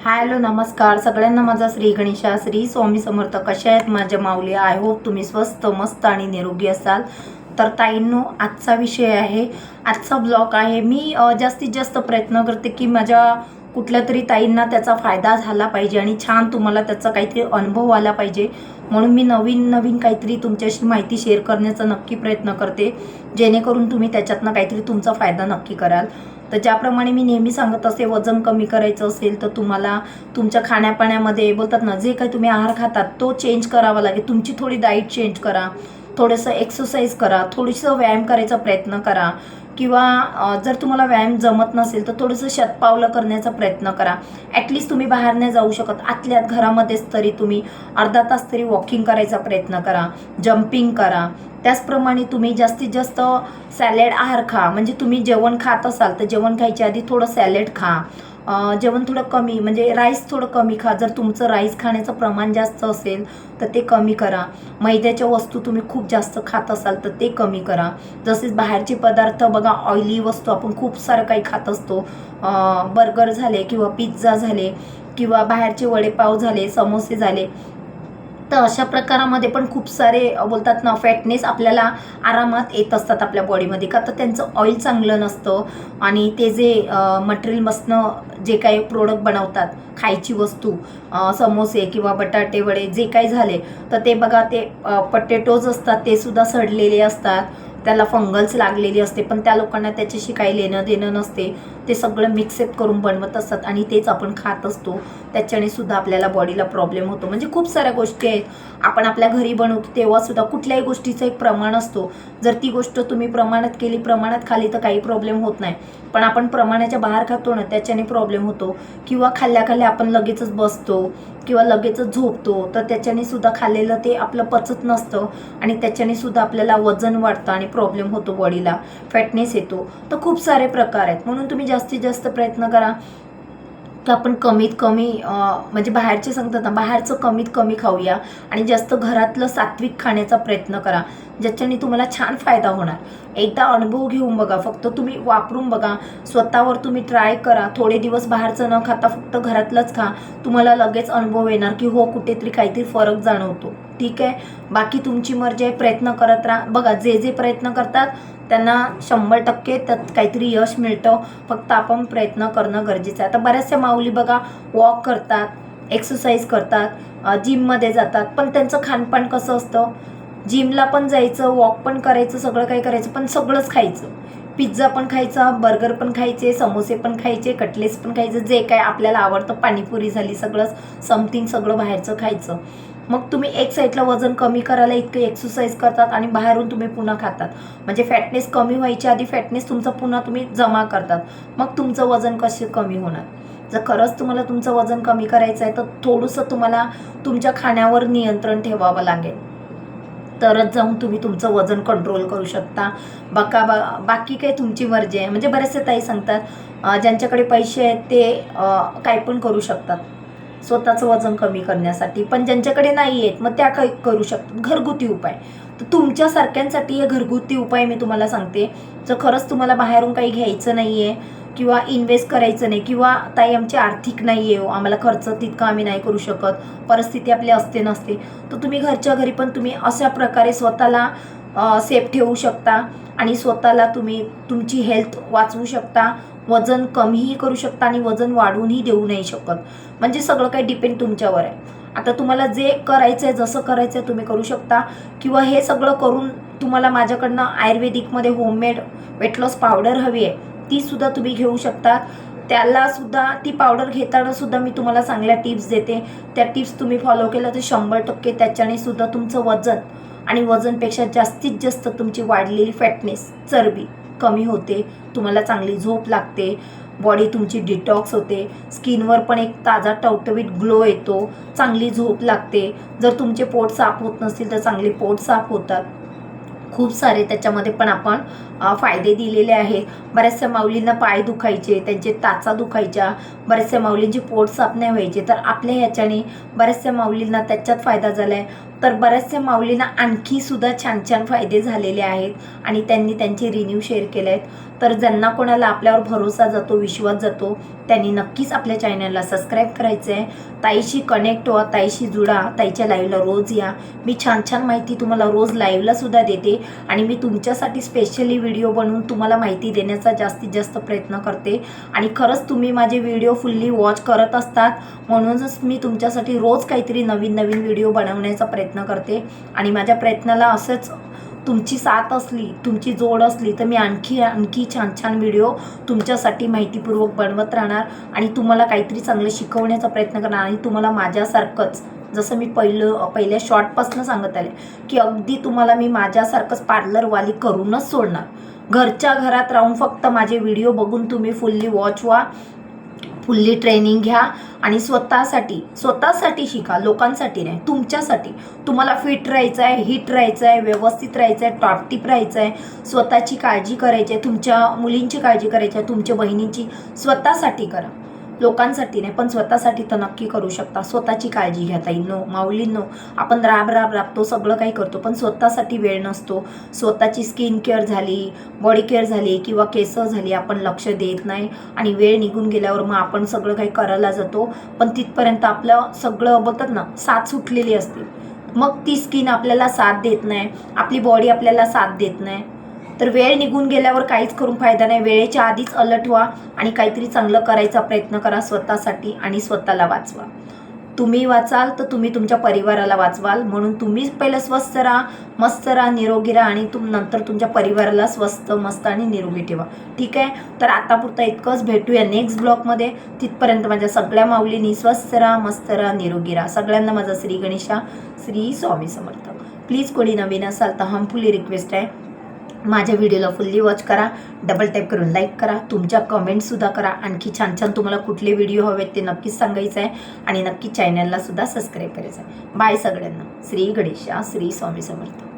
Hello नमस्कार सगळ्यांना, माझा श्री गणेशा श्री स्वामी समर्थ. कशा आहेत माझ्या माऊली? आय होप तुम्ही स्वस्त मस्त आणि निरोगी असाल. तर ताईंनो, आजचा विषय आहे, आजचा ब्लॉग आहे. मी जास्तीत जास्त प्रयत्न करते की माझ्या कुठल्या तरी ताईंना त्याचा फायदा झाला पाहिजे आणि छान तुम्हाला त्याचा काहीतरी अनुभव आला पाहिजे, म्हणून मी नवीन नवीन काहीतरी तुमच्याशी माहिती शेअर करण्याचा नक्की प्रयत्न करते, जेणेकरून तुम्ही त्याच्यातनं काहीतरी तुमचा फायदा नक्की कराल. तर ज्याप्रमाणे मी नेहमी सांगत असते, वजन कमी करायचं असेल तर तुम्हाला तुमच्या खाण्यापाण्यामध्ये बोलतात ना, जे काही तुम्ही आहार खातात तो चेंज करावा लागेल. तुमची थोडी डाईट चेंज करा, थोडंसं एक्सरसाइज करा, थोडंसं व्यायाम करायचा प्रयत्न करा, किंवा जर तुम्हाला व्यायाम जमत नसेल तर थोडंसं शतपावलं करण्याचा प्रयत्न करा. ॲटलिस्ट तुम्ही बाहेर नाही जाऊ शकत, आतल्यात घरामध्येच तरी तुम्ही अर्धा तास तरी वॉकिंग करायचा प्रयत्न करा, जम्पिंग करा. त्याचप्रमाणे तुम्ही जास्तीत जास्त सॅलेड आहार खा. म्हणजे तुम्ही जेवण खात असाल तर जेवण खायच्या आधी थोडं सॅलेड खा. जेवण थोडं कमी, म्हणजे राईस थोडं कमी खा. जर तुमचं राईस खाण्याचं प्रमाण जास्त असेल तर ते कमी करा. मैद्याच्या वस्तू तुम्ही खूप जास्त खात असाल तर ते कमी करा. जसेच बाहेरचे पदार्थ बघा, ऑइली वस्तू आपण खूप सारं काही खात असतो. बर्गर झाले किंवा पिझ्झा झाले किंवा बाहेरचे वडेपाव झाले, समोसे झाले. तर अशा प्रकारामध्ये पण खूप सारे बोलतात ना, फॅटनेस आपल्याला आरामात येत असतात आपल्या बॉडीमध्ये, का तर त्यांचं ऑइल चांगलं नसतं. आणि ते जे मटेरियलपासनं जे काही प्रोडक्ट बनवतात, खायची वस्तू, समोसे किंवा बटाटे वडे जे काही झाले, तर ते बघा, ते पटेटोज असतात ते सुद्धा सडलेले असतात, त्याला फंगल्स लागलेली असते. पण त्या लोकांना त्याच्याशी काही लेणं देणं नसते, ते सगळं मिक्सअप करून बनवत असतात आणि तेच आपण खात असतो. त्याच्याने सुद्धा आपल्याला बॉडीला प्रॉब्लेम होतो. म्हणजे खूप साऱ्या गोष्टी आहेत. आपण आपल्या घरी बनवतो तेव्हा सुद्धा कुठल्याही गोष्टीचं एक प्रमाण असतो. जर ती गोष्ट तुम्ही प्रमाणात केली, प्रमाणात खाली, तर काही प्रॉब्लेम होत नाही. पण आपण प्रमाणाच्या बाहेर खातो ना, त्याच्याने प्रॉब्लेम होतो. किंवा खाल्ल्या आपण लगेचच बसतो किंवा लगेचच झोपतो, तर त्याच्याने सुद्धा खाल्लेलं ते आपलं पचत नसतं आणि त्याच्याने सुद्धा आपल्याला वजन वाढतं आणि प्रॉब्लेम होतो, बॉडीला फॅटनेस येतो. तर खूप सारे प्रकार आहेत. म्हणून तुम्ही जास्तीत जास्त प्रयत्न करा की आपण कमीत कमी, म्हणजे बाहेरचे सांगतात ना, बाहेरचं कमीत कमी खाऊया आणि जास्त घरातलं सात्विक खाण्याचा प्रयत्न करा, ज्याच्याने तुम्हाला छान फायदा होणार. एकदा अनुभव घेऊन बघा, फक्त तुम्ही वापरून बघा, स्वतःवर तुम्ही ट्राय करा. थोडे दिवस बाहेरचं न खाता फक्त घरातलंच खा, तुम्हाला लगेच अनुभव येणार की हो, कुठेतरी काहीतरी फरक जाणवतो. ठीक आहे, बाकी तुमची मर्जी आहे, प्रयत्न करत राहा. बघा, जे जे प्रयत्न करतात त्यांना 100% त्यात काहीतरी यश मिळतं. फक्त आपण प्रयत्न करणं गरजेचं आहे. आता बऱ्याचशा माऊली बघा, वॉक करतात, एक्सरसाइज करतात, जिममध्ये जातात, पण त्यांचं खानपान कसं असतं? जिमला पण जायचं, वॉक पण करायचं, सगळं काही करायचं, पण सगळंच खायचं. पिझ्झा पण खायचा, बर्गर पण खायचे, समोसे पण खायचे, कटलेट्स पण खायचं, जे काय आपल्याला आवडतं, पाणीपुरी झाली, सगळंच समथिंग सगळं बाहेरचं खायचं. मग तुम्ही एक साईडला वजन कमी करायला इतकं एक्सरसाइज करतात आणि बाहेरून तुम्ही पुन्हा खातात. म्हणजे फॅटनेस कमी व्हायच्या आधी फॅटनेस तुमचा पुन्हा तुम्ही जमा करतात. मग तुमचं वजन कसे कमी होणार? जर खरंच तुम्हाला तुमचं वजन कमी करायचं आहे तर थोडंसं तुम्हाला तुमच्या खाण्यावर नियंत्रण ठेवावं लागेल, तरच जाऊन तुम्ही तुमचं वजन कंट्रोल करू शकता. बाकी काही तुमची मर्जी आहे. म्हणजे बरेचसे ताई सांगतात, ज्यांच्याकडे पैसे आहेत ते काही पण करू शकतात स्वतःचं वजन कमी करण्यासाठी, पण ज्यांच्याकडे नाही आहेत मग त्या काही करू शकतात घरगुती उपाय. तर तुमच्यासारख्यांसाठी हे घरगुती उपाय मी तुम्हाला सांगते. जर खरंच तुम्हाला बाहेरून काही घ्यायचं नाही आहे किंवा इन्व्हेस्ट करायचं नाही, किंवा ताई आमची आर्थिक नाही आहे, आम्हाला खर्च तितका आम्ही नाही करू शकत, परिस्थिती आपली असते नसते, तर तुम्ही घरच्या घरी पण तुम्ही अशा प्रकारे स्वतःला सेफ ठेवू शकता आणि स्वतःला तुम्ही तुमची हेल्थ वाचवू शकता. वजन कमीही करू शकता आणि वजन वाढवूनही देऊ नाही शकत. म्हणजे सगळं काही डिपेंड तुमच्यावर आहे. आता तुम्हाला जे करायचं आहे, जसं करायचं आहे तुम्ही करू शकता. किंवा हे सगळं करून तुम्हाला माझ्याकडनं आयुर्वेदिकमध्ये होममेड वेट लॉस पावडर हवी आहे, ती सुद्धा तुम्ही घेऊ शकता. त्याला सुद्धा, ती पावडर घेताना सुद्धा मी तुम्हाला चांगल्या टिप्स देते. त्या टिप्स तुम्ही फॉलो केलं तर 100% त्याच्याने सुद्धा तुमचं वजन आणि वजनपेक्षा जास्तीत जास्त तुमची वाढलेली फॅटनेस, चरबी कमी होते. तुम्हाला चांगली झोप लागते, बॉडी तुमची डिटॉक्स होते, स्किनवर पण एक ताजा टवटवीत ग्लो येतो, चांगली झोप लागते. जर तुमचे पोट साफ होत नसतील तर चांगले पोट साफ होतात. खूप सारे त्याच्यामध्ये पण आपण फायदे दिलेले आहेत. बऱ्याचशा माऊलींना पाय दुखायचे, त्यांचे टाचा दुखायच्या, बऱ्याचशा माऊलींचे पोट साफ नाही व्हायचे, तर आपल्या ह्याच्याने बऱ्याचशा माऊलींना त्याच्यात फायदा झाला आहे. तर बऱ्याचशा माऊलींना आणखी सुद्धा छान छान फायदे झालेले आहेत आणि त्यांनी त्यांचे रिव्ह्यू शेअर केले आहेत. तर ज्यांना कोणाला आपल्यावर भरोसा जातो, विश्वास जातो, त्यांनी नक्कीच आपल्या चॅनलला सबस्क्राईब करायचं आहे. ताईशी कनेक्ट व्हा, ताईशी जुळा, ताईच्या लाईव्हला रोज या. मी छान छान माहिती तुम्हाला रोज लाईव्हला सुद्धा देते आणि मी तुमच्यासाठी स्पेशली व्हिडिओ बनवून तुम्हाला माहिती देण्याचा जास्तीत जास्त प्रयत्न करते. आणि खरंच तुम्ही माझे व्हिडिओ फुल्ली वॉच करत असतात, म्हणूनच मी तुमच्यासाठी रोज काहीतरी नवीन नवीन व्हिडिओ बनवण्याचा प्रयत्न करते. आणि माझ्या प्रयत्नाला असंच तुमची साथ असली, तुमची जोड असली तर मी आणखी छान छान व्हिडिओ तुमच्यासाठी माहितीपूर्वक बनवत राहणार आणि तुम्हाला काहीतरी चांगलं शिकवण्याचा प्रयत्न करणार. आणि तुम्हाला माझ्यासारखंच, जसं मी पहिल्या शॉर्टपासून सांगत आले की अगदी तुम्हाला मी माझ्यासारखंच पार्लरवाली करूनच सोडणार. घरच्या घरात राहून फक्त माझे व्हिडिओ बघून तुम्ही फुल्ली वॉच व्हा, फुल्ली ट्रेनिंग घ्या आणि स्वतःसाठी शिका, लोकांसाठी नाही, तुमच्यासाठी. तुम्हाला फिट राहायचं आहे, हिट राहायचं आहे, व्यवस्थित राहायचं आहे, टॉपटिप राहायचं आहे, स्वतःची काळजी करायची आहे, तुमच्या मुलींची काळजी करायची आहे, तुमच्या बहिणींची. स्वतःसाठी करा, लोकांसाठी नाही, पण स्वतःसाठी तर नक्की करू शकता. स्वतःची काळजी घ्या ताईंनो, माऊलींनो. आपण राबतो, सगळं काही करतो, पण स्वतःसाठी वेळ नसतो. स्वतःची स्किन केअर झाली, बॉडी केअर झाली किंवा केस झाली, आपण लक्ष देत नाही आणि वेळ निघून गेल्यावर मग आपण सगळं काही करायला जातो, पण तिथपर्यंत आपलं सगळं बोलतात ना, साथ सुटलेली असते. मग ती स्किन आपल्याला साथ देत नाही, आपली बॉडी आपल्याला साथ देत नाही. तर वेळ निघून गेल्यावर काहीच करून फायदा नाही. वेळेच्या आधीच अलर्ट व्हा आणि काहीतरी चांगलं करायचा प्रयत्न करा स्वतःसाठी आणि स्वतःला वाचवा. तुम्ही वाचाल तर तुम्ही तुमच्या परिवाराला वाचवाल. म्हणून तुम्ही पहिलं स्वस्थ राहा, मस्त राहा, निरोगी राहा आणि नंतर तुमच्या परिवाराला स्वस्त, मस्त आणि निरोगी ठेवा. ठीक आहे, तर आतापुरता इतकंच. भेटूया नेक्स्ट ब्लॉगमध्ये. तिथपर्यंत माझ्या सगळ्या माऊलींनी स्वस्थ राहा, मस्त राहा, निरोगी राहा. सगळ्यांना माझा श्री गणेशा, श्री स्वामी समर्थ. प्लीज कोणी नवीन असाल तर हमफुली रिक्वेस्ट आहे, माझ्या व्हिडिओला फुल्ली वॉच करा, डबल टॅप करून लाईक करा, तुमच्या कमेंटसुद्धा करा. आणखी छान छान तुम्हाला कुठले व्हिडिओ हवेत ते नक्कीच सांगायचं आहे आणि नक्की चॅनलला सुद्धा सबस्क्राईब करायचं आहे. बाय सगळ्यांना. श्री गणेशा, श्री स्वामी समर्थ.